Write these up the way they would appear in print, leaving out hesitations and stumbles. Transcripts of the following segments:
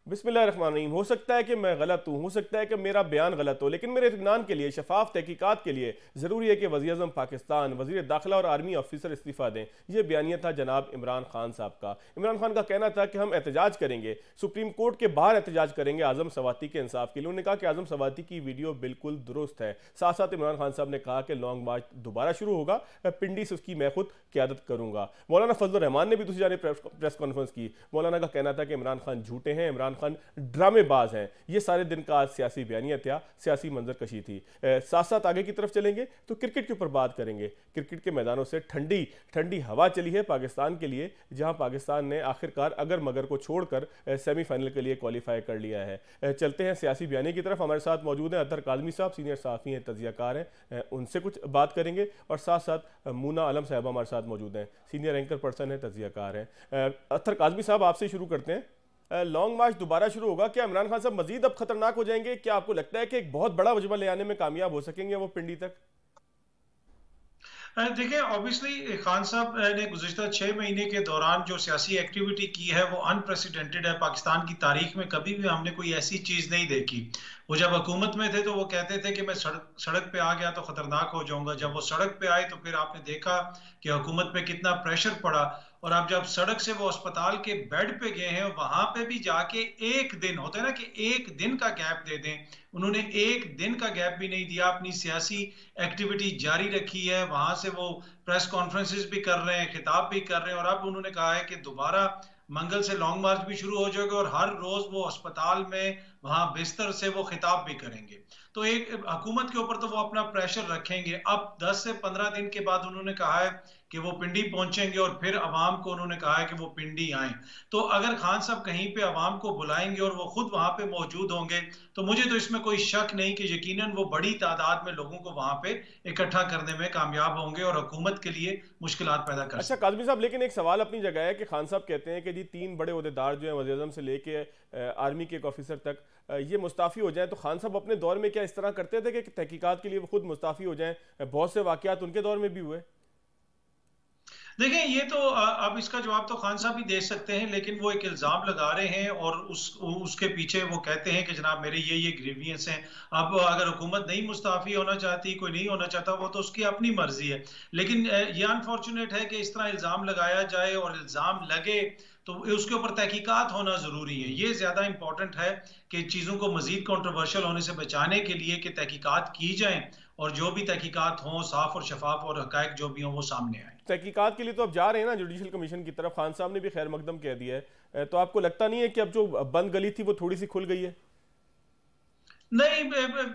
बिस्मिल्लाहिर्रहमानिर्रहीम। हो सकता है कि मैं गलत हूँ, हो सकता है कि मेरा बयान गलत हो, लेकिन मेरे इत्मीनान के लिए, शफाफ तहकीकात के लिए ज़रूरी है कि वज़ीर-ए-आज़म पाकिस्तान, वज़ीर दाखिला और आर्मी ऑफिसर इस्तीफ़ा दें। ये बयानिया था जनाब इमरान खान साहब का। इमरान खान का कहना था कि हम एहतजाज करेंगे, सुप्रीम कोर्ट के बाहर एहतजाज करेंगे आज़म सवाती के इंसाफ के लिए। उन्होंने कहा कि आज़म सवाती की वीडियो बिल्कुल दुरुस्त है। साथ साथ इमरान खान साहब ने कहा कि लॉन्ग मार्च दोबारा शुरू होगा, पिंडी से उसकी मैं खुद क्यादत करूंगा। मौलाना फजल रहमान ने भी दूसरी जानिब प्रेस कॉन्फ्रेंस की। मौलाना का कहना था कि इमरान खान झूठे हैं, इमरान खान ड्रामेबाज हैं। ये सारे दिन का आज सियासी बयानिया था, सियासी मंजर कशी थी। साथ साथ आगे की तरफ चलेंगे तो क्रिकेट के ऊपर बात करेंगे। क्रिकेट के मैदानों से ठंडी ठंडी हवा चली है पाकिस्तान के लिए, जहां पाकिस्तान ने आखिरकार अगर मगर को छोड़कर सेमीफाइनल के लिए क्वालिफाई कर लिया है। चलते हैं सियासी बयानी की तरफ। हमारे साथ मौजूद हैं अतर काजमी साहब, सीनियर सहाफ़ी हैं, तजियाकार हैं, उनसे कुछ बात करेंगे। और साथ साथ मूना आलम साहब हमारे साथ मौजूद हैं, सीनियर एंकर पर्सन हैं, तजियाकार हैं। अतर काजमी साहब, आपसे शुरू करते हैं। लॉन्ग मार्च दोबारा शुरू होगा, क्या इमरान खान साहब मजीद अब खतरनाक हो जाएंगे? क्या आपको लगता है कि एक बहुत बड़ा वजमा ले आने में कामयाब हो सकेंगे वो पिंडी तक? देखिए, ऑब्वियसली खान साहब ने गुज़िश्ता 6 महीने के दौरान जो सियासी एक्टिविटी की है वो अनप्रेसिडेंटेड है। पाकिस्तान की तारीख में कभी भी हमने कोई ऐसी चीज़ नहीं देखी। वो जब हुकूमत में थे तो वो कहते थे कि मैं सड़क सड़क पे आ गया तो खतरनाक हो जाऊंगा। जब वो सड़क पे आए तो फिर आपने देखा कि हुकूमत पे कितना प्रेशर पड़ा। और अब जब सड़क से वो अस्पताल के बेड पे गए हैं, वहां पे भी जाके एक दिन होता है ना कि एक दिन का गैप दे दें, उन्होंने एक दिन का गैप भी नहीं दिया। अपनी सियासी एक्टिविटी जारी रखी है। वहां से वो प्रेस कॉन्फ्रेंसेस भी कर रहे हैं, खिताब भी कर रहे हैं। और अब उन्होंने कहा है कि दोबारा मंगल से लॉन्ग मार्च भी शुरू हो जाएगा और हर रोज वो अस्पताल में वहां बिस्तर से वो खिताब भी करेंगे। तो एक हुकूमत के ऊपर तो वो अपना प्रेशर रखेंगे। अब 10 से 15 दिन के बाद उन्होंने कहा है कि वो पिंडी पहुंचेंगे और फिर अवाम को उन्होंने कहा है कि वो पिंडी आए। तो अगर खान साहब कहीं पे अवाम को बुलाएंगे और वो खुद वहां पे मौजूद होंगे तो मुझे तो इसमें कोई शक नहीं कि यकीनन वो बड़ी तादाद में लोगों को वहां पे इकट्ठा करने में कामयाब होंगे और हुकूमत के लिए मुश्किलात पैदा कर अच्छा सकते काजमी साहब, लेकिन एक सवाल अपनी जगह है कि खान साहब कहते हैं कि जी 3 बड़े ओहदेदार जो हैं वज़ीर आज़म से लेके आर्मी के एक ऑफिसर तक, ये मुस्ताफ़ी हो जाएं। तो खान साहब अपने दौर में क्या इस तरह करते थे कि तहकीकात के लिए वो खुद मुस्ताफ़ी हो जाएं? बहुत से वाकयात उनके दौर में भी हुए। देखिए, ये तो अब इसका जवाब तो खान साहब ही दे सकते हैं। लेकिन वो एक इल्जाम लगा रहे हैं और उसके पीछे वो कहते हैं कि जनाब मेरे ये ग्रीवियंस हैं। अब अगर हुकूमत नहीं मुस्ताफी होना चाहती, कोई नहीं होना चाहता, वो तो उसकी अपनी मर्जी है। लेकिन ये अनफॉर्चुनेट है कि इस तरह इल्जाम लगाया जाए और इल्जाम लगे तो उसके ऊपर तहकीकात होना जरूरी है। ये ज्यादा इंपॉर्टेंट है कि चीजों को मजीद कंट्रोवर्शियल होने से बचाने के लिए कि तहकीकात की जाए और जो भी तहकीकात हों साफ और शफाफ और हकायक जो भी हों वो सामने आए। तहकीकात के लिए तो अब जा रहे हैं ना जुडिशल कमीशन की तरफ, खान साहब ने भी खैर मकदम कह दिया है। तो आपको लगता नहीं है कि अब जो बंद गली थी वो थोड़ी सी खुल गई है? नहीं,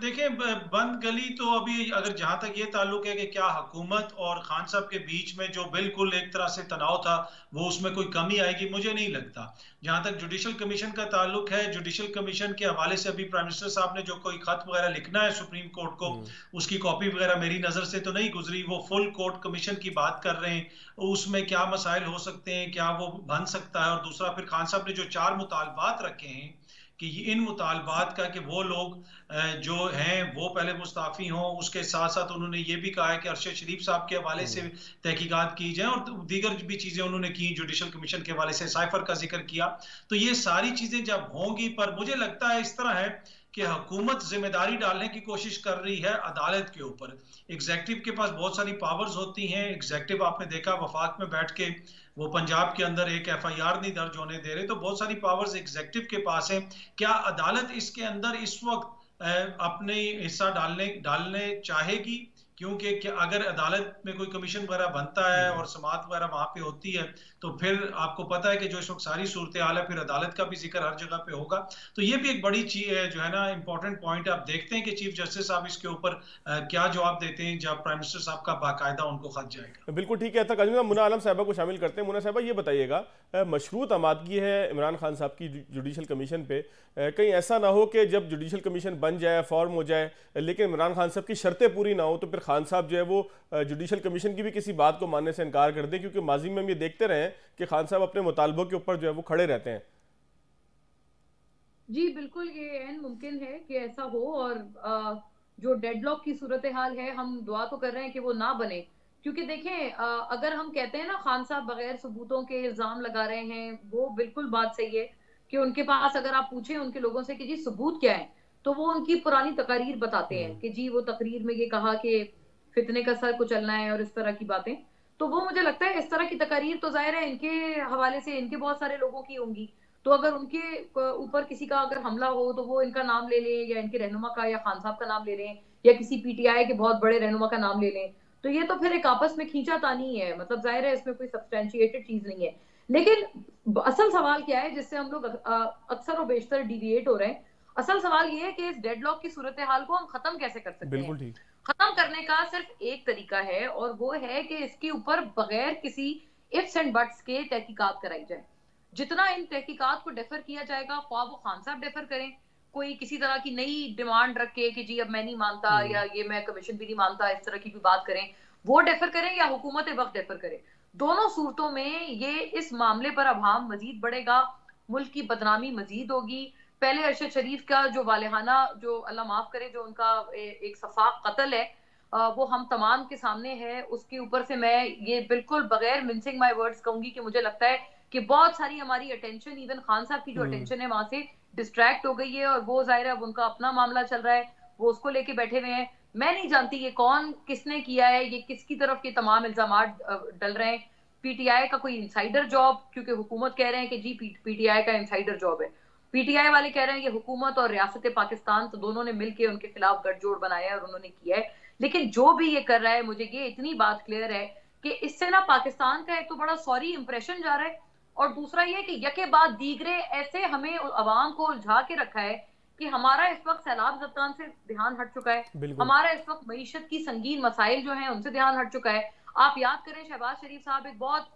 देखिए, बंद गली तो अभी अगर जहां तक ये ताल्लुक है कि क्या हुकूमत और खान साहब के बीच में जो बिल्कुल एक तरह से तनाव था वो उसमें कोई कमी आएगी, मुझे नहीं लगता। जहां तक जुडिशल कमीशन का ताल्लुक है, जुडिशल कमीशन के हवाले से अभी प्राइम मिनिस्टर साहब ने जो कोई खत वगैरह लिखना है सुप्रीम कोर्ट को, हम्म। उसकी कॉपी वगैरह मेरी नजर से तो नहीं गुजरी। वो फुल कोर्ट कमीशन की बात कर रहे हैं, उसमें क्या मसाइल हो सकते हैं, क्या वो बन सकता है। और दूसरा फिर खान साहब ने जो 4 मुतालबात रखे हैं कि इन मुतालबात का कि वो लोग जो हैं वो पहले मुस्ताफ़ी हों, उसके साथ साथ उन्होंने ये भी कहा है कि अरशद शरीफ साहब के हवाले से हम्म। तहकीकात की जाए और दीगर भी चीज़ें उन्होंने की जुडिशल कमीशन के हवाले से साइफर का जिक्र किया। तो ये सारी चीज़ें जब होंगी, पर मुझे लगता है इस तरह है कि हुकूमत जिम्मेदारी डालने की कोशिश कर रही है अदालत के ऊपर। एग्जेक्टिव के पास बहुत सारी पावर्स होती हैं। एग्जेक्टिव आपने देखा वफाक में बैठ के वो पंजाब के अंदर एक एफआईआर नहीं दर्ज होने दे रहे। तो बहुत सारी पावर्स एग्जेक्टिव के पास है। क्या अदालत इसके अंदर इस वक्त अपने हिस्सा डालने डालने चाहेगी? क्योंकि अगर अदालत में कोई कमीशन वगैरह बनता है हम्म। और समाअत वगैरह वहां पे होती है तो फिर आपको पता है कि जो इस वक्त सारी सूरत हाल है, फिर अदालत का भी जिक्र हर जगह पे होगा। तो ये भी एक बड़ी चीज है जो है ना, इंपॉर्टेंट पॉइंट है। आप देखते हैं कि चीफ जस्टिस साहब इसके ऊपर क्या जवाब देते हैं जब प्राइम मिनिस्टर साहब का बाकायदा उनको खत जाएगा। बिल्कुल ठीक है। तक मुना आलम साहबा को शामिल करते हैं। मुना साहबा, ये बताइएगा, मशरूत आमादगी है इमरान खान साहब की जुडिशल कमीशन पे। कहीं ऐसा ना हो कि जब जुडिशल कमीशन बन जाए, फॉर्म हो जाए, लेकिन इमरान खान साहब की शर्तें पूरी ना हो तो फिर खान साहब जो है वो जुडिशल कमीशन की भी किसी बात को मानने से इनकार कर दें? क्योंकि माजी में हम ये देखते रहे हैं कि खान साहब अपने मुतालबों के ऊपर जो है वो खड़े रहते हैं। जी बिल्कुल, ये एन मुमकिन है कि ऐसा हो। और जो डेडलॉक की सूरत हाल है, हम दुआ तो कर रहे हैं कि वो ना बने। क्योंकि देखें, अगर हम कहते हैं ना खान साहब बगैर सबूतों के इल्जाम लगा रहे हैं, वो बिल्कुल बात सही है। कि उनके पास अगर आप पूछें उनके लोगों से कि जी सबूत क्या है, तो वो उनकी पुरानी तकारीर बताते हैं कि जी वो तकरीर में ये कहा कि फितने का सर कुचलना है और इस तरह की बातें। तो वो मुझे लगता है इस तरह की तकारीर तो जाहिर है इनके हवाले से इनके बहुत सारे लोगों की होंगी। तो अगर उनके ऊपर किसी का अगर हमला हो तो वो इनका नाम ले लें या इनके रहनुमा का या खान साहब का नाम ले लें या किसी पीटीआई के बहुत बड़े रहनुमा का नाम ले लें, तो ये तो फिर एक आपस में खींचातानी है। मतलब जाहिर है इसमें कोई सब्सटैंशिएटेड चीज नहीं है। लेकिन असल सवाल क्या है जिससे हम लोग अक्सर और बेशतर डिविएट हो रहे हैं, असल सवाल ये है कि इस डेडलॉक की सूरत हाल को हम खत्म कैसे कर सकते हैं। बिल्कुल ठीक। खत्म करने का सिर्फ एक तरीका है और वो है कि इसके ऊपर बगैर किसी इफ्स एंड बट्स के तहकीकात कराई जाए। जितना इन तहकीकात को डेफर किया जाएगा, ख्वाह वो खान साहब डेफर करें, कोई किसी तरह की नई डिमांड रख के कि जी अब मैं नहीं मानता या ये मैं कमीशन भी नहीं मानता, इस तरह की भी बात करें, वो डेफर करें या हुकूमत वक्त डेफर करें। दोनों सूरतों में ये इस मामले पर अभाम मजीद बढ़ेगा, मुल्क की बदनामी मजीद होगी। पहले अरशद शरीफ का जो वालेहाना, जो अल्लाह माफ करे, जो उनका एक सफाक कत्ल है, वो हम तमाम के सामने है। उसके ऊपर से मैं ये बिल्कुल बगैर मिंसिंग माय वर्ड्स कहूंगी कि मुझे लगता है कि बहुत सारी हमारी अटेंशन, इवन खान साहब की जो अटेंशन है वहां से डिस्ट्रैक्ट हो गई है और वो जाहिर है अब उनका अपना मामला चल रहा है, वो उसको लेके बैठे हुए हैं। मैं नहीं जानती ये कौन किसने किया है, ये किसकी तरफ के तमाम इल्जाम डल रहे हैं। पीटीआई का कोई इंसाइडर जॉब, क्योंकि हुकूमत कह रहे हैं कि जी पीटीआई का इंसाइडर जॉब है, पीटीआई वाले कह रहे हैं ये हुकूमत और रियासत पाकिस्तान तो दोनों ने मिलकर उनके खिलाफ गठजोड़ बनाया है और उन्होंने किया है। लेकिन जो भी ये कर रहा है, मुझे ये इतनी बात क्लियर है कि इससे ना पाकिस्तान का एक तो बड़ा सॉरी इंप्रेशन जा रहा है और दूसरा ये कि यके बाद दीगरे ऐसे हमें अवाम को उलझा के रखा है कि हमारा इस वक्त सैलाब ज़ब्तान से ध्यान हट चुका है, हमारा इस वक्त मईशत की संगीन मसाइल जो हैं उनसे ध्यान हट चुका है। आप याद करें शहबाज शरीफ साहब एक बहुत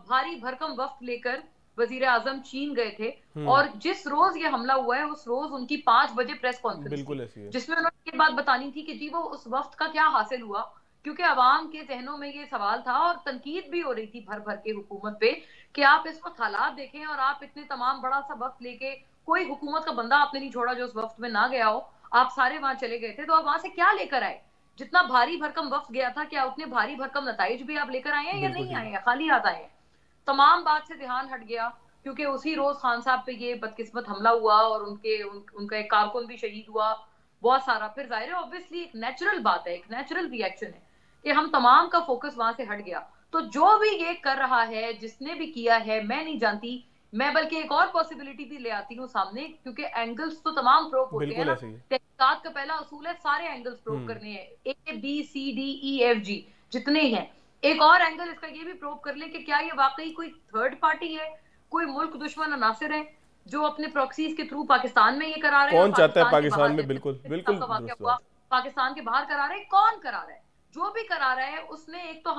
भारी भरकम वफ्त लेकर वजीर आजम चीन गए थे और जिस रोज ये हमला हुआ है उस रोज उनकी 5 बजे प्रेस कॉन्फ्रेंस थी जिसमें उन्होंने ये बात बतानी थी कि जी वो उस वक्त का क्या हासिल हुआ, क्योंकि अवाम के जहनों में ये सवाल था और तनकीद भी हो रही थी भर भर के हुकूमत पे कि आप इस वक्त हालात देखें और आप इतने तमाम बड़ा सा वक्त लेके, कोई हुकूमत का बंदा आपने नहीं छोड़ा जो उस वक्त में ना गया हो, आप सारे वहां चले गए थे, तो आप वहां से क्या लेकर आए? जितना भारी भरकम वक्त गया था, क्या उतने भारी भरकम नताइज भी आप लेकर आए हैं या नहीं आए हैं, खाली हाथ आए हैं? तमाम बात से ध्यान हट गया क्योंकि उसी रोज खान साहब पे ये बदकिस्मत हमला हुआ और उनका एक कारकुन भी शहीद हुआ, बहुत सारा। फिर जाहिर है ऑब्वियसली एक नेचुरल बात है, एक नेचुरल रिएक्शन है कि हम तमाम का फोकस वहां से हट गया। तो जो भी ये कर रहा है, जिसने भी किया है, मैं नहीं जानती, मैं बल्कि एक और पॉसिबिलिटी भी ले आती हूँ सामने, क्योंकि एंगल्स तो तमाम प्रूव होते हैं ना। तहकीकात का पहला असूल है सारे एंगल्स प्रूव करने हैं, ABCDEFG जितने हैं। एक और एंगल इसका ये भी प्रूव कर ले कि क्या ये वाकई कोई थर्ड पार्टी है, कोई मुल्क दुश्मन अनासिर है जो अपने प्रॉक्सीज के थ्रू पाकिस्तान में ये करा रहे हैं। कौन चाहता है पाकिस्तान में? बिल्कुल बिल्कुल पाकिस्तान के बाहर करा रहे हैं, कौन करा रहा है? जो भी करा रहा है उसने एक तो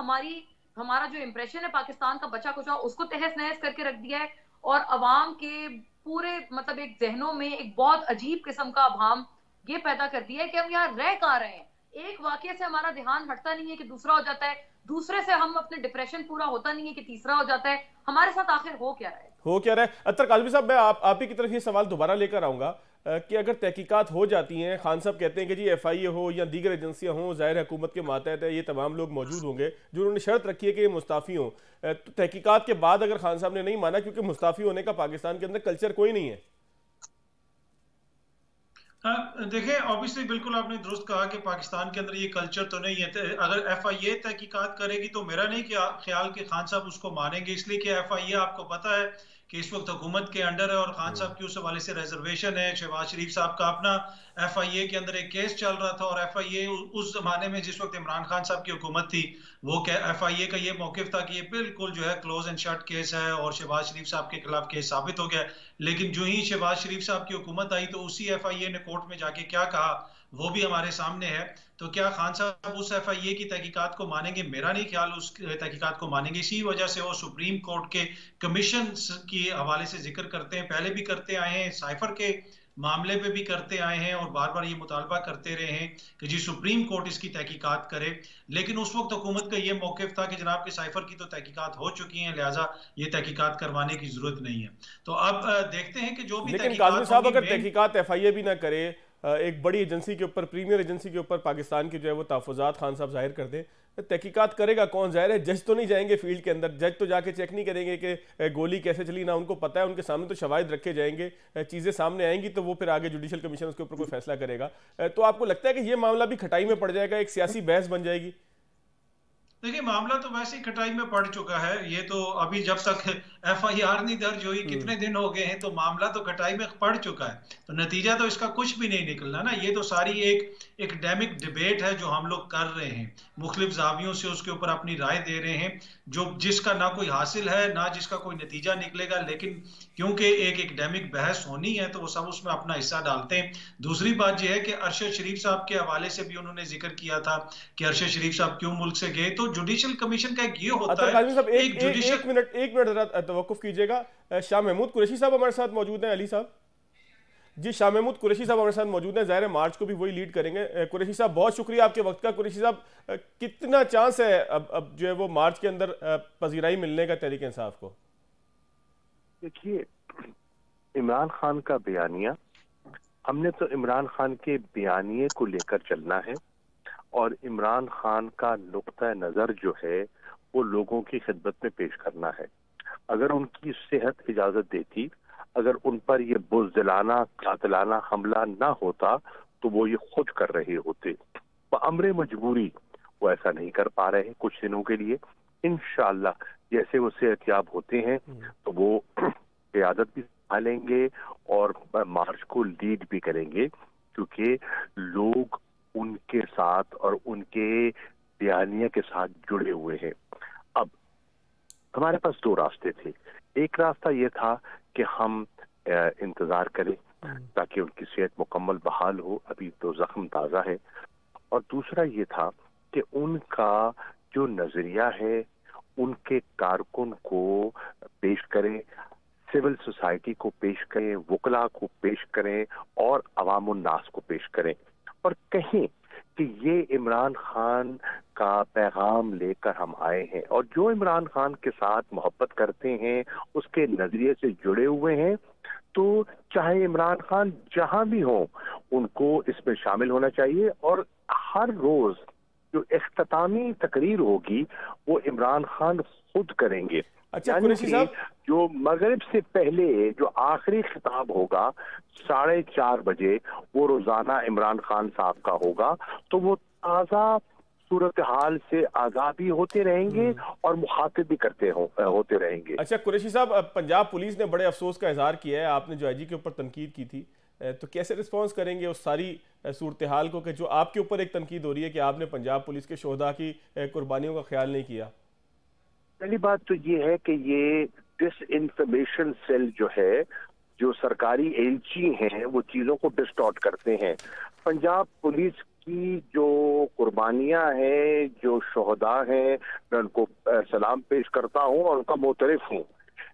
हमारा जो इंप्रेशन है पाकिस्तान का बचा कुचा उसको तहस नहस करके रख दिया है और अवाम के पूरे मतलब एक जहनों में एक बहुत अजीब किस्म का अभाम ये पैदा कर दिया है कि हम यहाँ रह कहाँ रहे हैं। एक वाकये से हमारा ध्यान हटता नहीं है कि दूसरा हो जाता है, दूसरे से हम अपने डिप्रेशन पूरा होता नहीं है कि तीसरा हो जाता है। हमारे साथ आखिर हो क्या रहा है? अत्तर काज़मी साहब, मैं आप ही की तरफ ये सवाल दोबारा लेकर आऊंगा कि अगर तहकीकात हो जाती हैं, खान साहब कहते हैं कि जी FIA हो या दीगर एजेंसियां हों, जाहिर हुकूमत के मातहत है, ये तमाम लोग मौजूद होंगे, जो उन्होंने शर्त रखी है कि ये मुस्ताफ़ी हों, तो तहकीकात के बाद अगर खान साहब ने नहीं माना, क्योंकि मुस्ताफ़ी होने का पाकिस्तान के अंदर कल्चर कोई नहीं है। देखिए ऑब्वियसली बिल्कुल आपने दुरुस्त कहा कि पाकिस्तान के अंदर ये कल्चर तो नहीं है। अगर FIA तहकीकात करेगी तो मेरा नहीं ख्याल कि खान साहब उसको मानेंगे, इसलिए कि FIA आपको पता है कि इस वक्त हुकूमत के अंडर है और खान साहब की उस हवाले से रिजर्वेशन है। शहबाज शरीफ साहब का अपना FIA के अंदर एक केस चल रहा था और FIA उस जमाने में जिस वक्त इमरान खान साहब की हुकूमत थी, वो FIA का ये मौकिफ था कि ये बिल्कुल जो है क्लोज एंड शट केस है और शहबाज शरीफ साहब के खिलाफ केस साबित हो गया। लेकिन जो ही शहबाज शरीफ साहब की हुकूमत आई तो उसी FIA ने कोर्ट में जाके क्या कहा वो भी हमारे सामने है। तो क्या खान साहब उस FIA की तहकीकात को मानेंगे? मेरा नहीं ख्याल उस तहकीकात को मानेंगे। इसी वजह से वो सुप्रीम कोर्ट के कमीशन के हवाले से जिक्र करते हैं, पहले भी करते आए हैं, साइफर के मामले पे भी करते आए हैं और बार बार ये मुतालबा करते रहे हैं कि जी सुप्रीम कोर्ट इसकी तहकीकात करे। लेकिन उस वक्त हुकूमत का ये मौकिफ था कि जनाब के साइफर की तो तहकीकात हो चुकी है, लिहाजा ये तहकीकात करवाने की जरूरत नहीं है। तो अब देखते हैं कि जो भी तहकीकात, अगर तहकीकात FIA भी ना करे, एक बड़ी एजेंसी के ऊपर, प्रीमियर एजेंसी के ऊपर पाकिस्तान के जो है वो तहफ़्फ़ुज़ात खान साहब जाहिर कर दें, तहकीकात करेगा कौन? जाहिर है जज तो नहीं जाएंगे फील्ड के अंदर, जज तो जाके चेक नहीं करेंगे कि गोली कैसे चली, ना उनको पता है, उनके सामने तो शवाहिद रखे जाएंगे, चीज़ें सामने आएंगी तो वो फिर आगे जुडिशल कमीशन उसके ऊपर कोई फैसला करेगा। तो आपको लगता है कि ये मामला भी खटाई में पड़ जाएगा, एक सियासी बहस बन जाएगी? देखिए, मामला तो वैसे ही खटाई में पड़ चुका है। ये तो अभी जब तक एफआईआर नहीं दर्ज हुई, कितने दिन हो गए हैं, तो मामला तो खटाई में पड़ चुका है। तो नतीजा तो इसका कुछ भी नहीं निकलना ना। ये तो सारी एक एकेडमिक डिबेट है जो हम लोग कर रहे हैं, मुख्तलिफ जावियों से उसके ऊपर अपनी राय दे रहे हैं, जो जिसका ना कोई हासिल है ना जिसका कोई नतीजा निकलेगा। लेकिन क्योंकि एक एकेडमिक बहस होनी है तो वो सब उसमें अपना हिस्सा डालते हैं। दूसरी बात यह है कि अरशद शरीफ साहब के हवाले से भी उन्होंने जिक्र किया था कि अरशद शरीफ साहब क्यों मुल्क से गए। तो जुडिशल कमीशन का एक ये होता है, काज़मी साहब एक जुडिशल। एक मिनट जरा तवक्कुफ कीजिएगा। शाह महमूद कुरैशी साहब हमारे साथ मौजूद हैं। अली साहब जी, शाह महमूद कुरैशी साहब हमारे साथ मौजूद हैं। ज़ाहिर है मार्च को भी वही लीड करेंगे। कुरैशी साहब बहुत शुक्रिया आपके वक्त का। कुरैशी साहब, कितना चांस है अब जो है वो मार्च के अंदर पजीराई मिलने का तहरीक इंसाफ को? देखिए, इमरान खान का बयानिया, हमने तो इमरान खान के बयानिए को लेकर चलना है और इमरान खान का नुक्ता नज़र जो है वो लोगों की खिदमत में पेश करना है। अगर उनकी सेहत इजाज़त देती, अगर उन पर ये बुज़दिलाना कातिलाना हमला ना होता तो वो ये खुद कर रहे होते। बअम्रे मजबूरी वो ऐसा नहीं कर पा रहे कुछ दिनों के लिए। इंशाअल्लाह जैसे वो सेहतयाब होते हैं तो वो क़यादत भी संभालेंगे और मार्च को लीड भी करेंगे, क्योंकि लोग उनके साथ और उनके बयानिया के साथ जुड़े हुए हैं। अब हमारे पास दो रास्ते थे। एक रास्ता ये था कि हम इंतजार करें ताकि उनकी सेहत मुकम्मल बहाल हो, अभी तो जख्म ताज़ा है। और दूसरा ये था कि उनका जो नजरिया है उनके कारकुन को पेश करें, सिविल सोसाइटी को पेश करें, वकला को पेश करें और अवाम उन्नास को पेश करें और कहें कि ये इमरान खान का पैगाम लेकर हम आए हैं। और जो इमरान खान के साथ मोहब्बत करते हैं, उसके नजरिए से जुड़े हुए हैं, तो चाहे इमरान खान जहां भी हो उनको इसमें शामिल होना चाहिए। और हर रोज जो इख्तितामी तकरीर होगी वो इमरान खान खुद करेंगे। अच्छा कुरैशी साहब, जो मगरिब से पहले जो आखिरी खिताब होगा 4:30 बजे वो रोजाना इमरान खान साहब का होगा, तो वो ताज़ा सूरत हाल से आगाही होते रहेंगे और मुखातिब भी होते रहेंगे। अच्छा कुरैशी साहब, पंजाब पुलिस ने बड़े अफसोस का इजहार किया है, आपने जो आईजी के ऊपर तनकीद की थी, तो कैसे रिस्पॉन्स करेंगे उस सारी सूरत हाल को कि जो आपके ऊपर एक तनकीद हो रही है कि आपने पंजाब पुलिस के शोहदा की कुर्बानियों का ख्याल नहीं किया? पहली बात तो ये है कि ये डिसइंफॉर्मेशन सेल जो है, जो सरकारी एजेंसी हैं, वो चीजों को डिस्टॉर्ट करते हैं। पंजाब पुलिस की जो कुर्बानियां हैं, जो शोहदा हैं, मैं उनको सलाम पेश करता हूं और उनका मोतरफ हूं।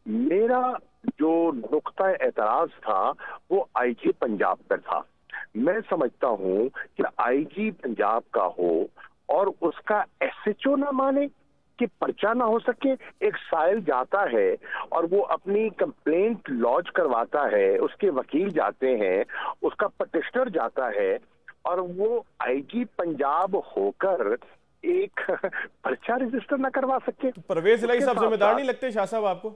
मेरा जो नुक्ता एतराज था वो आईजी पंजाब पर था। मैं समझता हूं कि आईजी पंजाब का हो और उसका एसएचओ ना माने कि पर्चा ना हो सके। एक साइल जाता है और वो अपनी कंप्लेंट लॉन्च करवाता है, उसके वकील जाते हैं, उसका पटिशनर जाता है और वो आईजी पंजाब होकर एक पर्चा रजिस्टर ना करवा सके। परवेज इलाही साहब जिम्मेदार नहीं लगते शाह साहब आपको?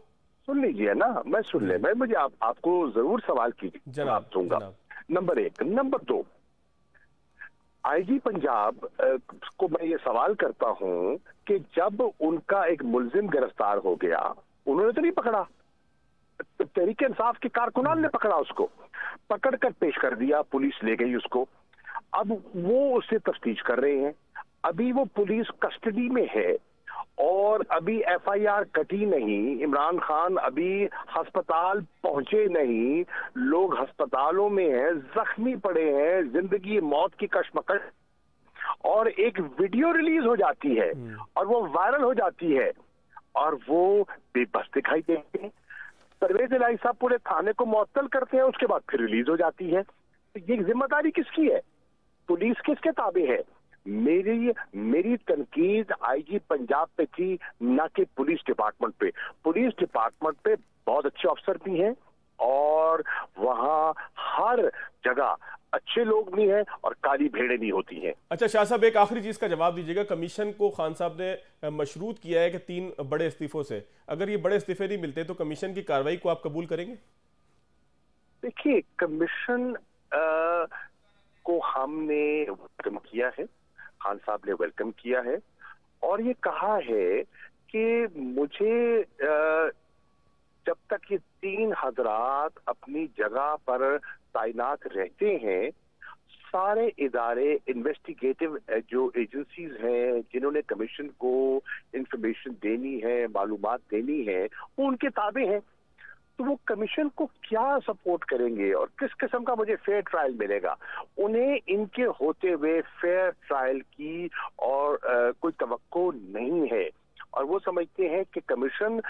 सुन लीजिए ना, मैं सुन ले, मैं मुझे आपको जरूर सवाल कीजिए, जवाब दूंगा। नंबर 1। नंबर 2, आईजी पंजाब को मैं ये सवाल करता हूं कि जब उनका एक मुल्जिम गिरफ्तार हो गया, उन्होंने तो नहीं पकड़ा, तहरीक इंसाफ के कारकुनान ने पकड़ा, उसको पकड़कर पेश कर दिया, पुलिस ले गई उसको। अब वो उससे तफ्तीश कर रहे हैं, अभी वो पुलिस कस्टडी में है और अभी एफआईआर कटी नहीं, इमरान खान अभी अस्पताल पहुंचे नहीं, लोग अस्पतालों में हैं, जख्मी पड़े हैं, जिंदगी मौत की कशमकश, और एक वीडियो रिलीज हो जाती है और वो वायरल हो जाती है और वो बेबस दिखाई देते हैं। परवेज इलाही साहब पूरे थाने को मुअत्तल करते हैं, उसके बाद फिर रिलीज हो जाती है। तो ये जिम्मेदारी किसकी है? पुलिस किसके ताबे है? मेरी तनकीद आईजी पंजाब पे थी, ना कि पुलिस डिपार्टमेंट पे। पुलिस डिपार्टमेंट पे बहुत अच्छे अफसर भी हैं, और वहाँ हर जगह अच्छे लोग भी हैं और काली भेड़ें भी होती हैं। अच्छा शाह साहब, एक आखिरी चीज का जवाब दीजिएगा। कमीशन को खान साहब ने मशरूत किया है कि 3 बड़े इस्तीफों से, अगर ये बड़े इस्तीफे नहीं मिलते तो कमीशन की कार्रवाई को आप कबूल करेंगे? देखिए, कमीशन को हमने वेलकम किया है, खान साहब ने वेलकम किया है और ये कहा है कि मुझे जब तक ये 3 हजरात अपनी जगह पर तैनात रहते हैं, सारे इदारे इन्वेस्टिगेटिव जो एजेंसीज हैं जिन्होंने कमीशन को इंफॉर्मेशन देनी है, मालूमात देनी है, वो उनके ताबे हैं। तो वो कमीशन को क्या सपोर्ट करेंगे और किस किस्म का मुझे फेयर ट्रायल मिलेगा? उन्हें इनके होते हुए फेयर ट्रायल की और कोई तवक्को नहीं है और वो समझते हैं कि commission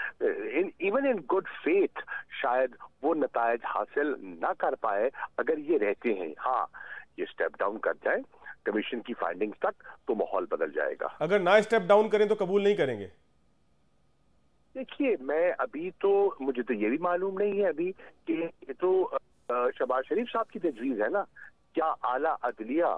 even in good faith शायद वो नतायज हासिल ना कर पाए अगर ये रहते हैं। हाँ, ये स्टेप डाउन कर जाए कमीशन की फाइंडिंग्स तक तो माहौल बदल जाएगा। अगर ना स्टेप डाउन करें तो कबूल नहीं करेंगे? देखिए, मैं अभी तो मुझे तो ये भी मालूम नहीं है अभी कि ये तो शहबाज शरीफ साहब की तजवीज़ है ना, क्या आला अदलिया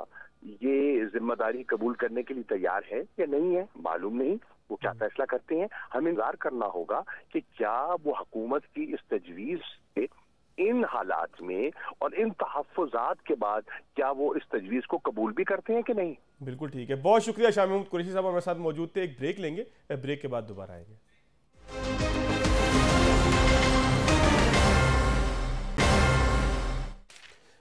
ये जिम्मेदारी कबूल करने के लिए तैयार है या नहीं है, मालूम नहीं। वो क्या फैसला करते हैं, हमें इंतजार करना होगा कि क्या वो हुकूमत की इस तजवीज़ से इन हालात में और इन तहफ़्फ़ुज़ात के बाद क्या वो इस तजवीज़ को कबूल भी करते हैं कि नहीं। बिल्कुल ठीक है, बहुत शुक्रिया शाह महमूद कुरैशी साहब हमारे साथ मौजूद थे। एक ब्रेक लेंगे, ब्रेक के बाद दोबारा आएंगे।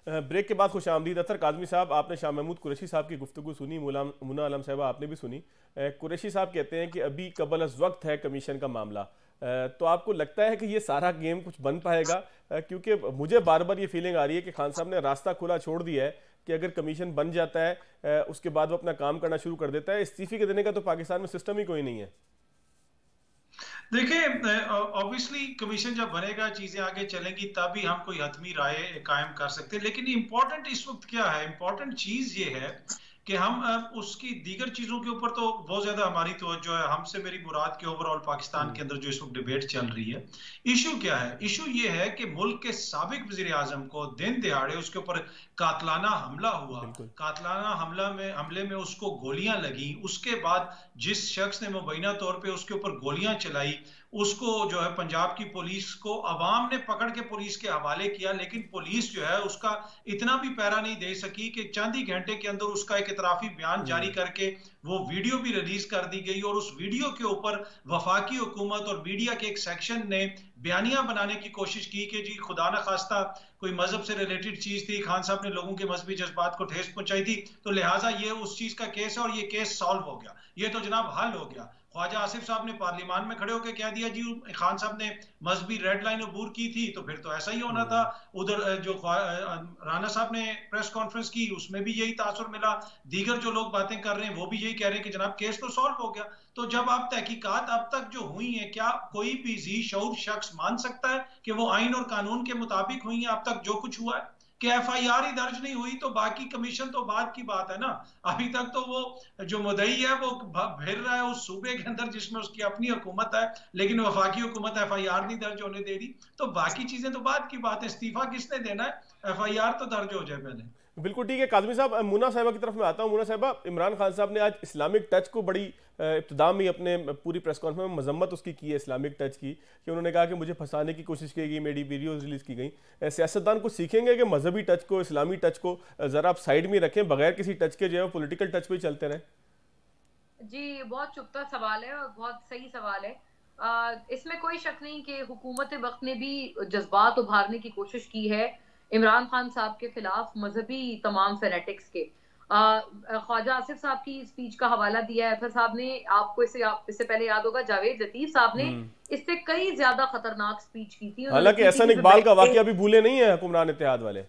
ब्रेक के बाद खुश आमदीद। अतर काज़मी साहब, आपने शाह महमूद कुरैशी साहब की गुफ्तगू सुनी, मुना आलम साहबा आपने भी सुनी। कुरैशी साहब कहते हैं कि अभी कबल अज़ वक्त है कमीशन का मामला, तो आपको लगता है कि ये सारा गेम कुछ बन पाएगा? क्योंकि मुझे बार बार ये फीलिंग आ रही है कि खान साहब ने रास्ता खुला छोड़ दिया है कि अगर कमीशन बन जाता है उसके बाद वो अपना काम करना शुरू कर देता है। इस्तीफे के देने का तो पाकिस्तान में सिस्टम ही कोई नहीं है। देखिए, ऑब्वियसली कमीशन जब बनेगा, चीजें आगे चलेंगी, तभी हम कोई हतमी राय कायम कर सकते हैं। लेकिन इम्पोर्टेंट इस वक्त क्या है, इम्पोर्टेंट चीज ये है कि हम उसकी दीगर चीजों के ऊपर तो बहुत ज्यादा हमारी तवज्जो है। हमसे मेरी मुराद के ओवरऑल पाकिस्तान के अंदर जो इस वक्त डिबेट चल रही है, इशू क्या है? इशू ये है कि मुल्क के साबिक वजीर आजम को दिन दिहाड़े उसके ऊपर कातलाना हमला हुआ, कातलाना हमले में उसको गोलियां लगी। उसके बाद जिस शख्स ने मुबैना तौर पे उसके ऊपर गोलियां चलाई, उसको जो है पंजाब की पुलिस को अवाम ने पकड़ के पुलिस के हवाले किया, लेकिन पुलिस जो है उसका इतना भी पैरा नहीं दे सकी कि चंद ही घंटे के अंदर उसका एक इतराफी बयान जारी करके वो वीडियो भी रिलीज कर दी गई और उस वीडियो के ऊपर वफाकी हुकूमत और मीडिया के एक सेक्शन ने बयानियां बनाने की कोशिश की कि जी खुदा न खास्ता कोई मजहब से रिलेटेड चीज थी, खान साहब ने लोगों के मजहबी जज्बात को ठेस पहुंचाई थी, तो लिहाजा ये उस चीज का केस है और ये केस सॉल्व हो गया, ये तो जनाब हल हो गया। ख्वाजा आसिफ साहब ने पार्लियामान में खड़े होकर कह दिया जी खान साहब ने मजहबी रेड लाइन अबूर की थी, तो फिर तो ऐसा ही होना था। उधर जो राना साहब ने प्रेस कॉन्फ्रेंस की, उसमें भी यही तासुर मिला। दीगर जो लोग बातें कर रहे हैं वो भी यही कह रहे हैं कि जनाब केस तो सॉल्व हो गया। तो जब आप तहकीकात अब तक जो हुई है, क्या कोई भी जी शऊर शख्स मान सकता है कि वो आइन और कानून के मुताबिक हुई है? अब तक जो कुछ हुआ है कि एफआईआर ही दर्ज नहीं हुई, तो बाकी कमीशन तो बाद की बात है ना। अभी तक तो वो जो मुद्दई है वो फिर रहा है उस सूबे के अंदर जिसमें उसकी अपनी हुकूमत है, लेकिन वफाकी हुकूमत एफआईआर नहीं दर्ज होने दे रही। तो बाकी चीजें तो बाद की बात है। इस्तीफा किसने देना है, एफआईआर तो दर्ज हो जाए पहले। बिल्कुल ठीक है काज़मी साहब। मुना साहिबा की तरफ मैं आता हूँ। मुना साहिबा, इमरान खान साहब ने आज इस्लामिक टच को बड़ी इब्तिदा में अपने पूरी प्रेस कॉन्फ्रेंस में मजम्मत उसकी की है, इस्लामिक टच की, कि उन्होंने कहा कि मुझे फंसाने की कोशिश की गई, मेरी वीडियोज़ रिलीज़ की गई। सियासतदान को सीखेंगे कि मजहबी टच को, इस्लामी टच को ज़रा आप साइड में रखें, बगैर किसी टच के जो है पॉलिटिकल टच पे ही चलते रहें? जी, बहुत चुभता सवाल है और बहुत सही सवाल है। इसमें कोई शक नहीं कि हुकूमत वक्त ने भी जज्बात उभारने की कोशिश की है इमरान खान साहब के खिलाफ, मजहबी तमाम फेनेटिक्स के। ख्वाजा आसिफ साहब की स्पीच का हवाला दिया है अतर साहब ने, आपको इससे पहले याद होगा जावेद लतीफ साहब ने इससे कई ज्यादा खतरनाक स्पीच की थी। हालांकि एहसन इकबाल का वाकया भी भूले नहीं है हुक्मरान इत्तेहाद वाले।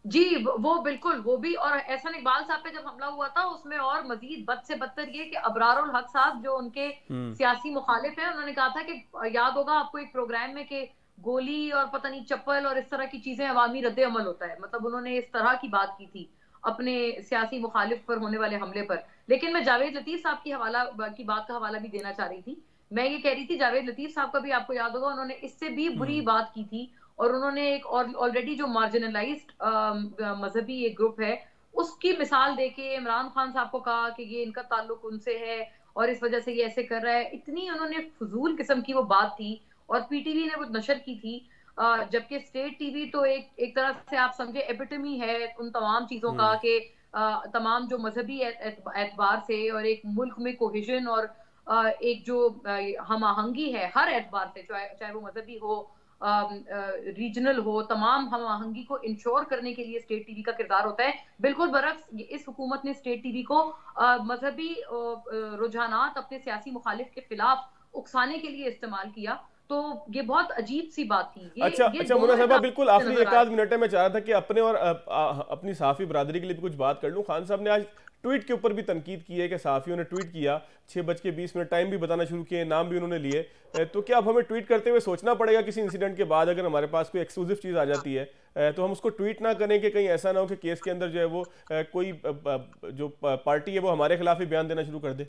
जी वो बिल्कुल, वो भी। और एहसन इकबाल साहब पे जब हमला हुआ था उसमें और मजीद बद से बदतर ये कि अबरारुल हक साहब जो उनके सियासी मुखालिफ है, उन्होंने कहा था कि याद होगा आपको एक प्रोग्राम में कि गोली और पता नहीं चप्पल और इस तरह की चीजें अवामी रद्द अमल होता है, मतलब उन्होंने इस तरह की बात की थी अपने सियासी मुखालिफ पर होने वाले हमले पर। लेकिन मैं जावेद लतीफ साहब की बात का हवाला भी देना चाह रही थी। मैं ये कह रही थी जावेद लतीफ साहब का भी आपको याद होगा, उन्होंने इससे भी बुरी बात की थी। और उन्होंने एक ऑलरेडी जो मार्जिनलाइज्ड मजहबी एक ग्रुप है उसकी मिसाल देके इमरान खान साहब को कहा कि ये इनका ताल्लुक उनसे है और इस वजह से ये ऐसे कर रहा है। इतनी उन्होंने फजूल किस्म की वो बात थी और पीटीवी ने वो नशर की थी, जबकि स्टेट टीवी तो एक तरह से आप समझे एपिटमी है उन तमाम चीजों का कि तमाम जो मजहबी एतबार से और एक मुल्क में कोहेजन और एक जो हम आहंगी है हर एतबार से, चाहे वो मजहबी हो रीजनल हो, तमाम हम आहंगी को इंश्योर करने के लिए स्टेट टीवी का किरदार होता है। बिल्कुल बरक्स इस हुकूमत ने स्टेट टीवी को मजहबी रुझानात अपने सियासी मुखालिफ के खिलाफ उकसाने के लिए इस्तेमाल किया, तो ये बहुत अजीब सी बात थी। अच्छा मुन्ना साहबा, बिल्कुल आखिरी एक आध मिनट में मैं चाह रहा था कि अपने और अपनी सहाफी बरादरी के लिए भी कुछ बात कर लूं। खान साहब ने आज ट्वीट के ऊपर भी तनकीद की है कि सहाफियों ने ट्वीट किया 6:20 टाइम भी बताना शुरू किए, नाम भी उन्होंने लिए, तो क्या अब हमें ट्वीट करते हुए सोचना पड़ेगा किसी इंसिडेंट के बाद अगर हमारे पास कोई एक्सक्लूसिव चीज़ आ जाती है तो हम उसको ट्वीट ना करें कि कहीं ऐसा ना हो कि केस के अंदर जो है वो कोई जो पार्टी है वो हमारे खिलाफ ही बयान देना शुरू कर दे?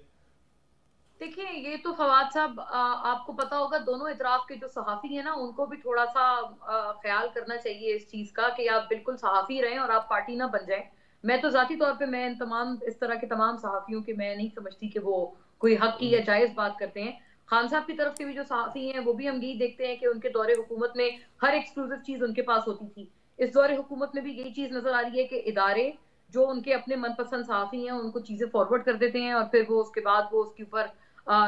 देखिए, ये तो फवाद साहब आपको पता होगा दोनों इतराफ के जो सहाफी हैं ना उनको भी थोड़ा सा ख्याल करना चाहिए इस चीज का कि आप बिल्कुल सहाफी रहें और आप पार्टी ना बन जाएं। मैं तो जाती तौर पे मैं इन तमाम इस तरह के तमाम सहाफियों के मैं नहीं समझती कि वो कोई हक की या जायज बात करते हैं। खान साहब की तरफ से भी जो सहाफी हैं वो भी हम यही देखते हैं कि उनके दौरे हुकूमत में हर एक्सक्लूसिव चीज उनके पास होती थी। इस दौरे हुकूमत में भी यही चीज नजर आ रही है कि इदारे जो उनके अपने मनपसंद सहाफी हैं उनको चीजें फॉरवर्ड कर देते हैं और फिर वो उसके बाद वो उसके ऊपर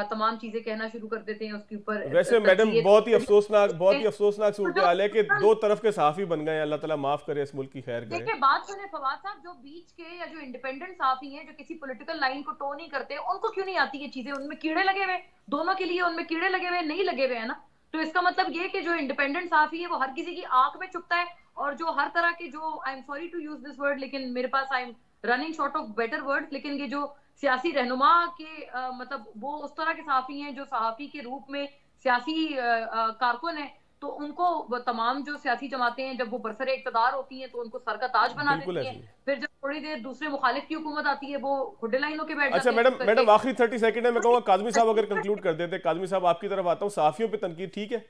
तमाम चीजें कहना शुरू कर देते हैं उसके ऊपर। वैसे मैडम बहुत ही अफसोसनाक सूरत हाल है कि दो तरफ के सहाफी बन गए हैं। अल्लाह ताला माफ करे, इस मुल्क की खैर करे। देखिए बात सुने फवाद साहब, जो बीच के या जो इंडिपेंडेंट सहाफी हैं जो किसी पॉलिटिकल लाइन को टो नहीं करते उनको क्यों नहीं आती ये चीजें? उनमें कीड़े लगे हुए, दोनों के लिए उनमें कीड़े लगे हुए नहीं लगे हुए है ना। तो इसका मतलब ये कि जो इंडिपेंडेंट सहाफी है वो हर किसी की आंख में चुभता है और जो हर तरह के जो I am sorry to use this word लेकिन मेरे पास I am running short of better word, लेकिन ये जो सियासी रहनुमा के मतलब वो उस तरह के सहाफी हैं जो सहाफी के रूप में सियासी कारकुन है, तो उनको तमाम जो सियासी जमातें हैं जब वो बरसरे इक़्तिदार होती हैं तो उनको सर का ताज बना देती हैं। फिर जब थोड़ी देर दूसरे मुखालिफ की हुकूमत आती है वो खुडे लाइनों के बैठ जाते हैं। अच्छा मैडम आखिरी 30 सेकंड है, मैं कहूँगा काज़मी साहब अगर कंक्लूड कर देते। काज़मी साहब आपकी तरफ आता हूँ, सहाफियों पे तनकीद ठीक है?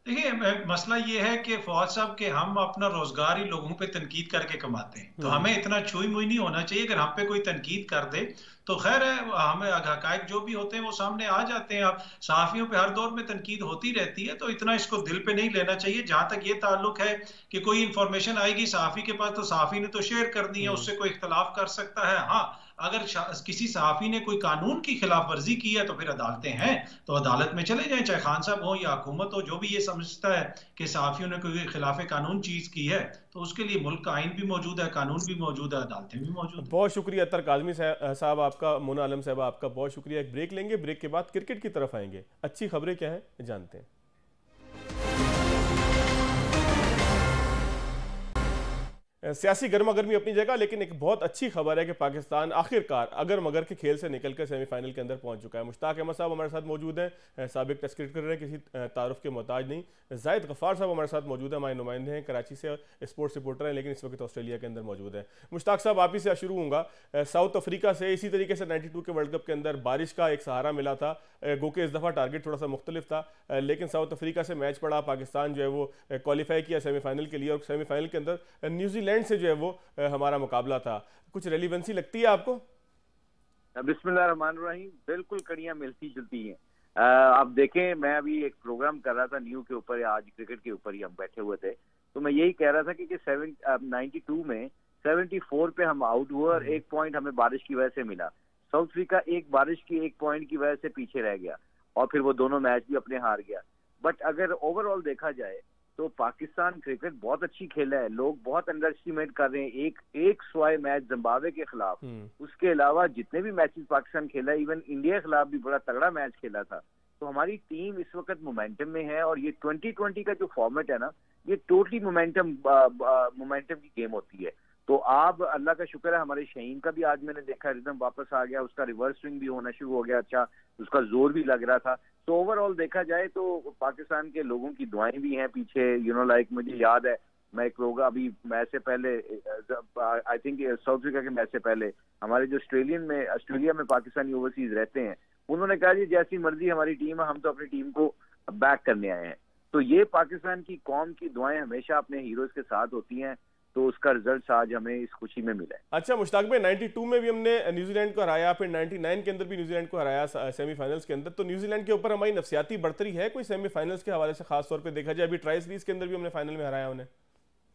देखिए मसला ये है कि फौज साहब के हम अपना रोजगार ही लोगों पे तनकीद करके कमाते हैं, तो हमें इतना छुई मुई नहीं होना चाहिए। अगर हम पे कोई तनकीद कर दे तो खैर है, हमें हकायक जो भी होते हैं वो सामने आ जाते हैं। अब सहाफियों पे हर दौर में तनकीद होती रहती है, तो इतना इसको दिल पे नहीं लेना चाहिए। जहां तक ये ताल्लुक है कि कोई इंफॉर्मेशन आएगी सहाफी के पास तो सहाफी ने तो शेयर करनी है, उससे कोई इख्तलाफ कर सकता है। हाँ, अगर किसी सहाफी ने कोई कानून की खिलाफ वर्जी की है तो फिर अदालतें हैं, तो अदालत में चले जाएं, चाहे खान साहब हो या हुकूमत हो। जो भी ये समझता है कि सहाफियों ने कोई खिलाफ कानून चीज की है तो उसके लिए मुल्क का आइन भी मौजूद है, कानून भी मौजूद है, अदालतें भी मौजूद है। बहुत शुक्रिया अतर काज़मी साहब आपका, मुन्ना आलम साहब आपका बहुत शुक्रिया। एक ब्रेक लेंगे, ब्रेक के बाद क्रिकेट की तरफ आएंगे। अच्छी खबरें क्या है जानते हैं। सियासी गर्मा गर्मी अपनी जगह, लेकिन एक बहुत अच्छी खबर है कि पाकिस्तान आखिरकार अगर मगर के खेल से निकलकर सेमीफाइनल के अंदर पहुंच चुका है। मुश्ताक अहमद साहब हमारे साथ मौजूद हैं, साबिक टेस्ट क्रिकेटर हैं, किसी तारुफ के मोहताज नहीं। जाहिद गफ्फार साहब हमारे साथ मौजूद हैं, हमारे नुमाइंदे हैं, कराची से स्पोर्ट्स रिपोर्टर हैं लेकिन इस वक्त ऑस्ट्रेलिया के अंदर मौजूद हैं। मुश्ताक साहब आप ही से शुरू होऊंगा। साउथ अफ्रीका से इसी तरीके से 92 के वर्ल्ड कप के अंदर बारिश का एक सहारा मिला था, गो के इस दफ़ा टारगेट थोड़ा सा मुख्तलिफ था, लेकिन साउथ अफ्रीका से मैच पड़ा, पाकिस्तान जो है वो क्वालिफाई किया सेमीफाइनल के लिए और सेमीफाइनल के अंदर न्यूजीलैंड से जो है वो हमारा मुकाबला था। कुछ रेलिवेंसी लगती है आपको? बिस्मिल्लाहिर्रहमानिर्रहीम, बिल्कुल कड़ियां मिलती जुलती हैं। आप देखें, मैं अभी एक प्रोग्राम कर रहा था न्यू के ऊपर, या आज क्रिकेट के ऊपर ही हम बैठे हुए थे, तो मैं यही कह रहा था कि 92 में 74 पे हम आउट हुए और 1 पॉइंट हमें बारिश की वजह से मिला। साउथ अफ्रीका एक बारिश की 1 पॉइंट की वजह से पीछे रह गया और फिर वो दोनों मैच भी अपने हार गया। बट अगर ओवरऑल देखा जाए तो पाकिस्तान क्रिकेट बहुत अच्छी खेला है। लोग बहुत अंडर एस्टिमेट कर रहे हैं। एक स्वाय मैच जिम्बाब्वे के खिलाफ, उसके अलावा जितने भी मैचेस पाकिस्तान खेला, इवन इंडिया के खिलाफ भी बड़ा तगड़ा मैच खेला था। तो हमारी टीम इस वक्त मोमेंटम में है और ये 2020 का जो फॉर्मेट है ना, ये टोटली मोमेंटम की गेम होती है। तो आप अल्लाह का शुक्र है, हमारे शहीन का भी आज मैंने देखा रिदम वापस आ गया, उसका रिवर्स स्विंग भी होना शुरू हो गया, अच्छा उसका जोर भी लग रहा था। तो ओवरऑल देखा जाए तो पाकिस्तान के लोगों की दुआएं भी हैं पीछे। लाइक मुझे याद है, मैं एक प्रोग्राम अभी मैच से पहले, आई थिंक साउथ अफ्रीका के मैच से पहले, हमारे जो ऑस्ट्रेलिया में पाकिस्तानी ओवरसीज रहते हैं, उन्होंने कहा जी जैसी मर्जी हमारी टीम है, हम तो अपनी टीम को बैक करने आए हैं। तो ये पाकिस्तान की कौम की दुआएं हमेशा अपने हीरोज के साथ होती हैं, तो उसका रिजल्ट आज हमें इस खुशी में मिला है। अच्छा मुश्ताक भाई, 92 में भी हमने न्यूजीलैंड को हराया, फिर 99 के अंदर भी न्यूजीलैंड को हराया सेमीफाइनल्स के अंदर, तो न्यूजीलैंड के ऊपर हमारी नफसियाती बढ़तरी है कोई सेमीफाइनल्स के हवाले से, खास तौर पे देखा जाए अभी ट्राई सीरीज के अंदर भी हमने फाइनल में हराया उन्हें?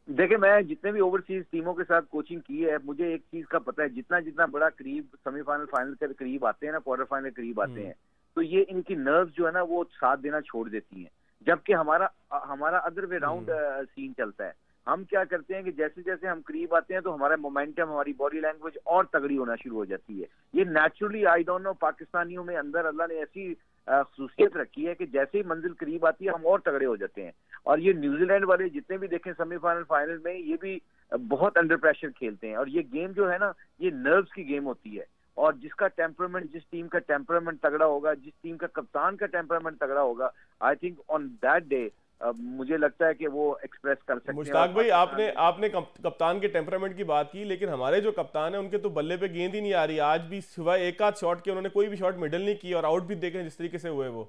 देखिए, मैं जितने भी ओवरसीज टीमों के साथ कोचिंग की है, मुझे एक चीज का पता है, जितना जितना बड़ा करीब सेमीफाइनल फाइनल के करीब आते हैं ना, क्वार्टर फाइनल करीब आते हैं, तो ये इनकी नर्व्स जो है ना वो साथ देना छोड़ देती हैं, जबकि हमारा अदर वे राउंड सीन चलता है। हम क्या करते हैं कि जैसे जैसे हम करीब आते हैं तो हमारा मोमेंटम, हमारी बॉडी लैंग्वेज और तगड़ी होना शुरू हो जाती है। ये नेचुरली, आई डोंट नो, पाकिस्तानियों में अंदर अल्लाह ने ऐसी खसूसियत रखी है कि जैसे ही मंजिल करीब आती है हम और तगड़े हो जाते हैं। और ये न्यूजीलैंड वाले जितने भी देखें सेमीफाइनल फाइनल में, ये भी बहुत अंडर प्रेशर खेलते हैं। और ये गेम जो है ना, ये नर्व्स की गेम होती है, और जिसका टेम्परामेंट, जिस टीम का टेम्परामेंट तगड़ा होगा, जिस टीम का कप्तान का टेम्परामेंट तगड़ा होगा, I think on that day मुझे लगता है कि वो एक्सप्रेस कर सकते हैं। मुश्ताक भाई, आपने कप्तान के टेम्परामेंट की बात की, लेकिन हमारे जो कप्तान है उनके तो बल्ले पे गेंद ही नहीं आ रही। आज भी सिवाय एक आध शॉट के उन्होंने कोई भी शॉट मिडल नहीं की, और आउट भी देखें जिस तरीके से हुए वो।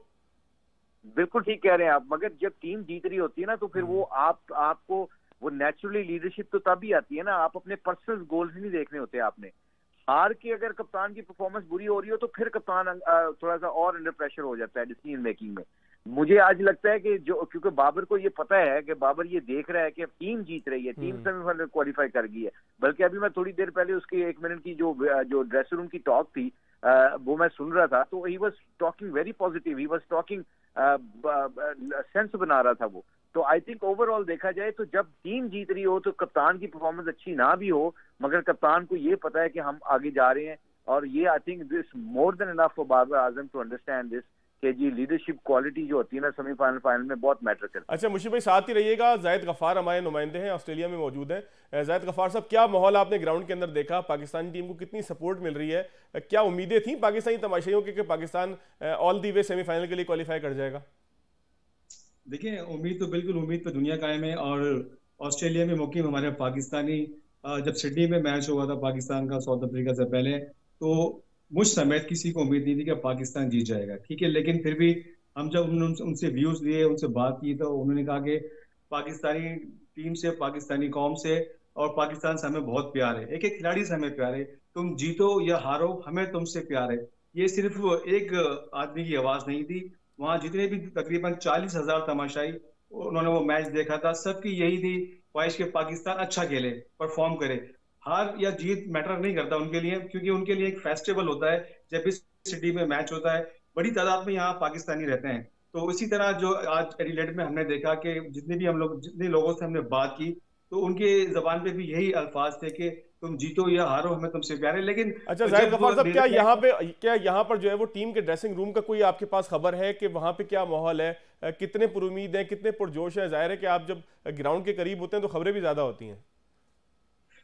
बिल्कुल ठीक कह रहे हैं आप, मगर जब टीम जीत रही होती है ना, तो फिर वो आपको वो नेचुरली लीडरशिप तो तभी आती है ना, आप अपने पर्सनल गोल्स नहीं देखने होते आपने। हार के अगर कप्तान की परफॉर्मेंस बुरी हो रही हो तो फिर कप्तान थोड़ा सा और अंडर प्रेशर हो जाता है डिसीजन मेकिंग में। मुझे आज लगता है कि क्योंकि बाबर को ये पता है कि बाबर ये देख रहा है कि टीम जीत रही है, टीम सेमीफाइनल क्वालिफाई कर गई है। बल्कि अभी मैं थोड़ी देर पहले उसकी 1 मिनट की जो ड्रेसर रूम की टॉक थी वो मैं सुन रहा था, तो he was talking very positive, he was talking sense बना रहा था वो। तो आई थिंक ओवरऑल देखा जाए तो जब टीम जीत रही हो तो कप्तान की परफॉर्मेंस अच्छी ना भी हो, मगर कप्तान को ये पता है कि हम आगे जा रहे हैं। और ये I think this more than enough for Babar Azam to understand this कि जी लीडरशिप क्वालिटी जो होती है ना सेमीफाइनल फाइनल में बहुत मैटर करती है। अच्छा मुशीब भाई, साथ ही रहिएगा, जाहिद गफ्फार हमारे नुमाइंदे हैं, ऑस्ट्रेलिया में मौजूद हैं। जाहिद गफ्फार साहब, क्या माहौल आपने ग्राउंड के अंदर देखा? पाकिस्तानी टीम को कितनी सपोर्ट मिल रही है? क्या उम्मीदें थी पाकिस्तानी तमाशाइयों की कि Pakistan all the way semifinal के लिए क्वालिफाई कर जाएगा? देखिए, उम्मीद तो दुनिया कायम है। और ऑस्ट्रेलिया में मुकीम हमारे पाकिस्तानी, जब सिडनी में मैच हुआ था पाकिस्तान का साउथ अफ्रीका से पहले, तो मुझ समेत किसी को उम्मीद नहीं थी कि पाकिस्तान जीत जाएगा, ठीक है। लेकिन फिर भी हम जब उनसे व्यूज लिए, उनसे बात की, तो उन्होंने कहा कि पाकिस्तानी टीम से, पाकिस्तानी कौम से और पाकिस्तान से हमें बहुत प्यार है, एक एक खिलाड़ी से हमें प्यार है, तुम जीतो या हारो हमें तुमसे प्यार है। ये सिर्फ एक आदमी की आवाज नहीं थी, वहां जितने भी तकरीबन 40,000 तमाशाई उन्होंने वो मैच देखा था, सबकी यही थी ख्वाहिश के पाकिस्तान अच्छा खेले, परफॉर्म करे। हार या जीत मैटर नहीं करता उनके लिए, क्योंकि उनके लिए एक फेस्टिवल होता है जब इस सिटी में मैच होता है, बड़ी तादाद में यहाँ पाकिस्तानी रहते हैं। तो इसी तरह जो आज एडिलेड में हमने देखा कि जितने लोगों से हमने बात की, तो उनके जबान पे भी यही अल्फाज थे कि तुम जीतो या हारो हमें तुमसे प्यार है। लेकिन अच्छा जाहिद गफ्फार साहब, क्या यहाँ पर जो है वो टीम के ड्रेसिंग रूम का कोई आपके पास खबर है कि वहाँ पे क्या माहौल है, कितने पुरुमीद हैं, कितने पुरजोश हैं? जाहिर है कि आप जब ग्राउंड के करीब होते हैं तो खबरें भी ज्यादा होती हैं।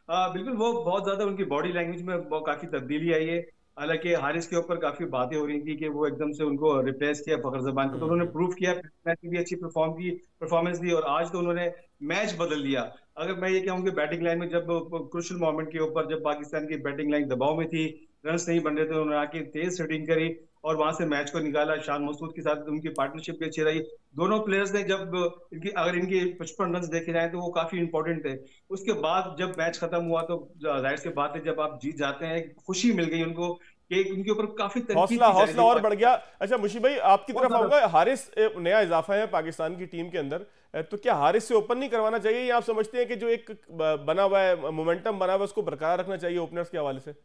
बिल्कुल, वो बहुत ज्यादा उनकी बॉडी लैंग्वेज में काफी तब्दीली आई है। हालांकि हारिस के ऊपर काफी बातें हो रही थी कि वो एकदम से उनको रिप्लेस किया फखर जबान को, तो उन्होंने प्रूव किया, मैच में भी अच्छी परफॉर्मेंस दी, और आज तो उन्होंने मैच बदल दिया। अगर मैं ये कहूँ कि बैटिंग लाइन में जब क्रूशियल मोमेंट के ऊपर जब पाकिस्तान की बैटिंग लाइन दबाव में थी, रन नहीं बन रहे थे, उन्होंने आके तेज सेटिंग करी और वहां से मैच को निकाला। शान मसूद के साथ उनकी पार्टनरशिप भी अच्छी रही। दोनों प्लेयर्स ने जब इनके 55 रन देखे जाए तो वो काफी इंपॉर्टेंट थे। उसके बाद जब मैच खत्म हुआ तो जाहिर सी बात है, जब आप जीत जाते हैं खुशी मिल गई उनको कि उनके ऊपर काफी हौसला और बढ़ गया। अच्छा मुशीब भाई, आपकी तरफ आऊंगा, हारिस नया इजाफा है पाकिस्तान की टीम के अंदर, तो क्या हारिस से ओपन नहीं करवाना चाहिए, या आप समझते हैं कि जो एक बना हुआ है मोमेंटम बना हुआ है उसको बरकरार रखना चाहिए ओपनर्स के हवाले से?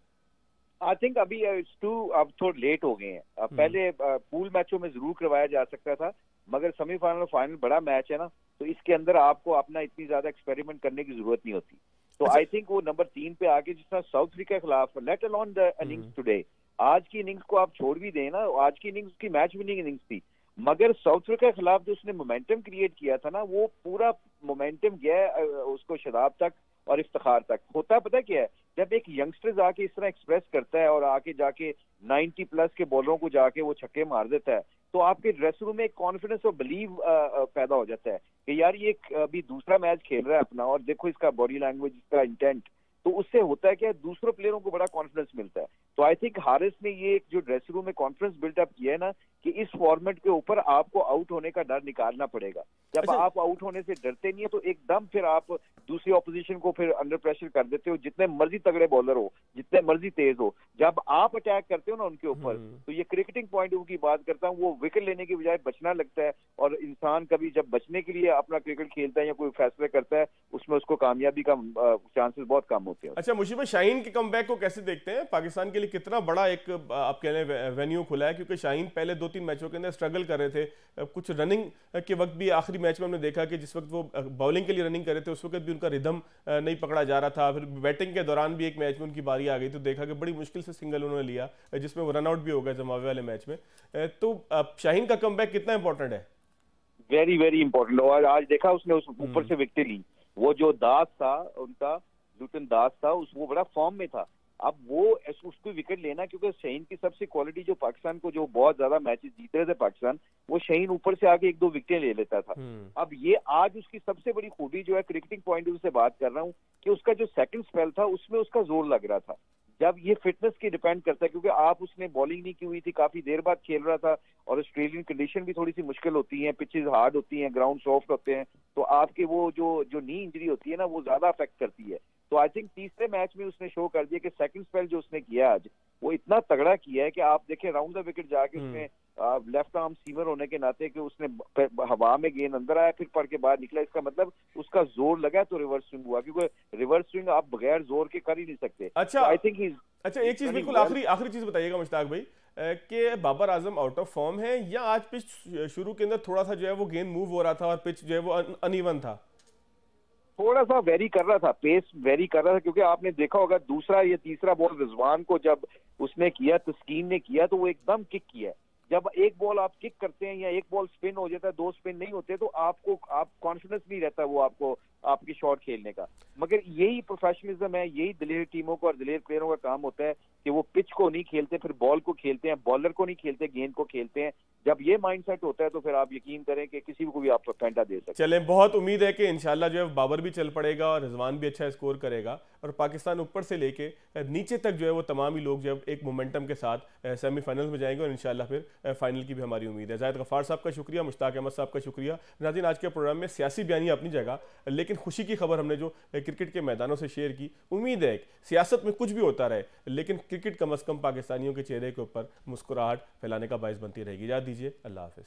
आई थिंक अभी अब थोड़ा लेट हो गए हैं। पहले पूल मैचों में जरूर करवाया जा सकता था, मगर सेमीफाइनल फाइनल बड़ा मैच है ना, तो इसके अंदर आपको अपना इतनी ज्यादा एक्सपेरिमेंट करने की जरूरत नहीं होती। तो आई थिंक वो नंबर 3 पे आके, जिस तरह साउथ अफ्रीका के खिलाफ, let alone the innings today, आज की इनिंग्स को आप छोड़ भी दें ना, आज की इनिंग्स की मैच विनिंग इनिंग्स थी, मगर साउथ अफ्रीका के खिलाफ जो उसने मोमेंटम क्रिएट किया था ना, वो पूरा मोमेंटम गया उसको शदाब तक और इफ्तिखार तक। होता पता क्या है, जब एक यंगस्टर आके इस तरह एक्सप्रेस करता है और आके जाके 90 प्लस के बॉलरों को जाके वो छक्के मार देता है, तो आपके ड्रेसिंग रूम में एक कॉन्फिडेंस और बिलीव पैदा हो जाता है कि यार ये अभी दूसरा मैच खेल रहा है अपना, और देखो इसका बॉडी लैंग्वेज, इसका इंटेंट, तो उससे होता है कि दूसरों प्लेयरों को बड़ा कॉन्फिडेंस मिलता है। तो आई थिंक हारिस ने ये जो ड्रेसिंग रूम में कॉन्फिडेंस बिल्डअप किया है ना, कि इस फॉर्मेट के ऊपर आपको आउट होने का डर निकालना पड़ेगा। जब अच्छा। आप आउट होने से डरते नहीं है तो एकदम फिर आप दूसरी ऑपोजिशन को फिर अंडर प्रेशर कर देते हो, जितने मर्जी तगड़े बॉलर हो, जितने मर्जी तेज हो, जब आप अटैक करते हो ना उनके ऊपर, तो ये क्रिकेटिंग पॉइंट ऑफ व्यू की बात करता हूँ, वो विकेट लेने की बजाय बचना लगता है। और इंसान कभी जब बचने के लिए अपना क्रिकेट खेलता है या कोई फैसला करता है, उसमें उसको कामयाबी का चांसेस बहुत कम होते हैं। अच्छा मुशीब, शाहीन के कमबैक को कैसे देखते हैं? पाकिस्तान के लिए कितना बड़ा एक आप कह रहे हैं वेन्यू खुला है, क्योंकि शाहीन पहले 2-3 मैचों के अंदर स्ट्रगल कर रहे थे, कुछ रनिंग के वक्त भी आखिरी मैच में हमने देखा कि जिस वक्त वो बॉलिंग के लिए रनिंग कर रहे थे उस वक्त भी उनका रिदम नहीं पकड़ा जा रहा था। फिर बैटिंग के दौरान भी एक मैच में उनकी बारी आ गई तो देखा कि बड़ी मुश्किल से सिंगल उन्होंने लिया, जिसमें वो रन आउट भी हो गए जमावे वाले मैच में। तो शाहीन का कमबैक कितना इंपॉर्टेंट है? Very very important. और आज देखा उसने उस ऊपर से विकेट ली, वो जो दास था उनका, लुटन दास था, वो बड़ा फॉर्म में था। अब वो उसको विकेट लेना, क्योंकि शाहीन की सबसे क्वालिटी जो पाकिस्तान को जो बहुत ज्यादा मैचेस जीत रहे थे पाकिस्तान, वो शाहीन ऊपर से आके 1-2 विकेटें ले लेता था। अब ये आज उसकी सबसे बड़ी खूबी जो है, क्रिकेटिंग पॉइंट ऑफ व्यू से बात कर रहा हूँ, कि उसका जो सेकंड स्पेल था उसमें उसका जोर लग रहा था। जब ये फिटनेस की डिपेंड करता है, क्योंकि आप उसने बॉलिंग नहीं की हुई थी, काफी देर बाद खेल रहा था, और ऑस्ट्रेलियन कंडीशन भी थोड़ी सी मुश्किल होती है, पिचेस हार्ड होती हैं, ग्राउंड सॉफ्ट होते हैं, तो आपके वो जो नी इंजरी होती है ना, वो ज्यादा अफेक्ट करती है। तो आई थिंक तीसरे मैच में उसने शो कर दिया कि सेकंड स्पेल जो उसने किया आज, वो इतना तगड़ा किया है कि आप देखें राउंड द विकेट जाके उसने लेफ्ट आर्म सीमर होने के नाते कि उसने हवा में गेंद अंदर आया, फिर पड़ के बाहर निकला, इसका मतलब उसका जोर लगा तो रिवर्स स्विंग हुआ, क्योंकि रिवर्स स्विंग आप बगैर जोर के कर ही नहीं सकते। अच्छा आई थिंक अच्छा एक चीज बिल्कुल आखिरी चीज बताइएगा मुश्ताक भाई, कि Babar Azam out of form है या आज पिच शुरू के अंदर थोड़ा सा जो है वो गेंद मूव हो रहा था और पिच जो है वो अनइवन था? थोड़ा सा वेरी कर रहा था, पेस वेरी कर रहा था, क्योंकि आपने देखा होगा दूसरा या तीसरा बॉल रिजवान को जब उसने किया, तस्कीन ने किया, तो वो एकदम किक किया। जब एक बॉल आप किक करते हैं या एक बॉल स्पिन हो जाता है, 2 स्पिन नहीं होते, तो आप कॉन्फिडेंस नहीं रहता वो आपको आपकी शॉट खेलने का। मगर यही प्रोफेशनलिज्म है, यही दिलेर टीमों को और दिलेर प्लेयरों का काम होता है कि वो पिच को नहीं खेलते, फिर बॉल को खेलते हैं, बॉलर को नहीं खेलते, गेंद को खेलते हैं। जब ये माइंडसेट होता है तो फिर आप यकीन करें कि किसी को भी आप फेंटा दे सकते हैं। चलें, बहुत उम्मीद है कि इंशाल्लाह जो है बाबर भी चल पड़ेगा और रिजवान भी अच्छा स्कोर करेगा, और पाकिस्तान ऊपर से लेके नीचे तक जो है वो तमाम ही लोग जो है एक मोमेंटम के साथ सेमीफाइनल में जाएंगे, और इंशाल्लाह फिर फाइनल की भी हमारी उम्मीद है। जाहिद गफ्फार साहब का शुक्रिया, मुश्ताक अहमद साहब का शुक्रिया। नाज़रीन, आज के प्रोग्राम में सियासी बयानियां अपनी जगह, लेकिन खुशी की खबर हमने जो क्रिकेट के मैदानों से शेयर की। उम्मीद है सियासत में कुछ भी होता रहे, लेकिन क्रिकेट कम अज़ कम पाकिस्तानियों के चेहरे के ऊपर मुस्कुराहट फैलाने का बायस बनती रहेगी। याद दीजिए, अल्लाह हाफ़िज़।